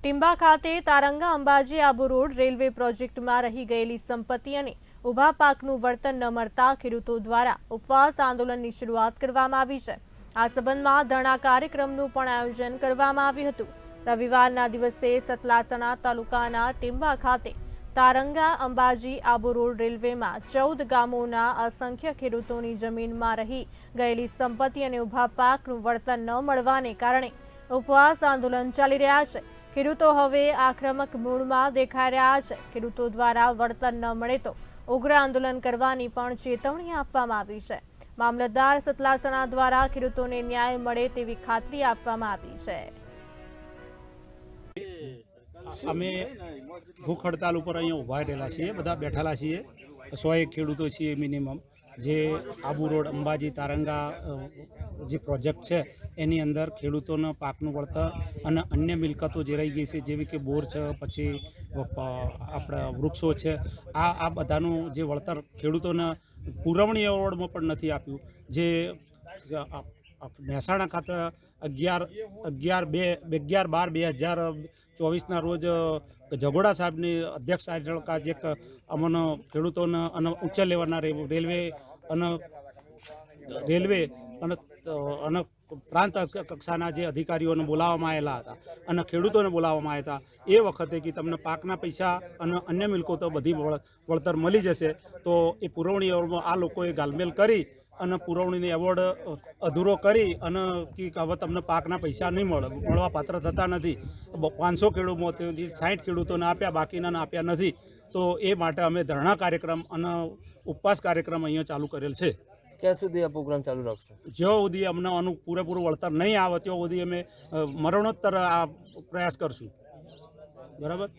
ટીંબા ખાતે Taranga Ambaji Abu road railway પ્રોજેક્ટમાં રહી ગયેલી સંપત્તિ અને ઊભા પાકનું વળતર ન મળતા ખેડૂતો દ્વારા ઉપવાસ આંદોલનની શરૂઆત કરવામાં આવી છે। આ સંબંધમાં ધરણા કાર્યક્રમનું પણ આયોજન કરવામાં આવ્યું હતું। રવિવારના દિવસે સતલાસણા તાલુકાના ટીંબા ખાતે તારંગા અંબાજી આબુ રોડ રેલવેમાં 14 ગામોના અસંખ્ય ખેડૂતોની જમીનમાં રહી ગયેલી સંપત્તિ અને ઊભા પાકનું વળતર ન મળવાને કારણે ઉપવાસ આંદોલન ચાલી રહ્યા છે। ખેડૂતો હવે આક્રમક મૂડમાં દેખાઈ રહ્યા છે। ખેડૂતો દ્વારા વળતર ન મળે તો ઉગ્ર આંદોલન કરવાની પણ ચેતવણી આપવામાં આવી છે। મામલતદાર સતલાસણા દ્વારા ખેડૂતોને ન્યાય મળે તેવી ખાતરી આપવામાં આવી છે। અમે ભૂખ હડતાલ ઉપર અહીંયા ઊભા રહેલા છીએ, બધા બેઠેલા છીએ। 100 ખેડૂતો છીએ મિનિમમ, જે આબુ રોડ અંબાજી તારંગા જે પ્રોજેક્ટ છે એની અંદર ખેડૂતોના પાકનું વળતર અને અન્ય મિલકતો જે રહી ગઈ છે, જેવી કે બોર છે, પછી આપણા વૃક્ષો છે, આ બધાનું જે વળતર ખેડૂતોના પુરવણી એવોર્ડમાં પણ નથી આપ્યું। જે મહેસાણા ખાતે 11/12/2024ના રોજ જગોડા સાહેબની અધ્યક્ષ જે અમને ખેડૂતોને અને ઉચ્ચ લેવલના રેલવે અને પ્રાંત કક્ષાના જે અધિકારીઓને બોલાવવામાં આવેલા હતા અને ખેડૂતોને બોલાવવામાં આવ્યા હતા। એ વખતે કે તમને પાકના પૈસા અને અન્ય મિલકતો બધી વળતર મળી જશે, તો એ પુરવણી એવોર્ડમાં આ લોકોએ ગાલમેલ કરી અને પુરવણીનો એવોર્ડ અધૂરો કરી અને કે હવે તમને પાકના પૈસા નહીં મળવા પાત્ર થતા નથી। 500 ખેડૂતોમાંથી 60 ખેડૂતોને આપ્યા, બાકીના આપ્યા નથી। તો એ માટે અમે ધરણા કાર્યક્રમ અને ઉપવાસ કાર્યક્રમ અહીંયા ચાલુ કરેલ છે। ક્યાં સુધી આ પ્રોગ્રામ ચાલુ રાખશો? જ્યાં સુધી અમને આનું પૂરેપૂરું વળતર નહીં આવે ત્યાં સુધી અમે મરણોત્તર આ પ્રયાસ કરશું। બરાબર।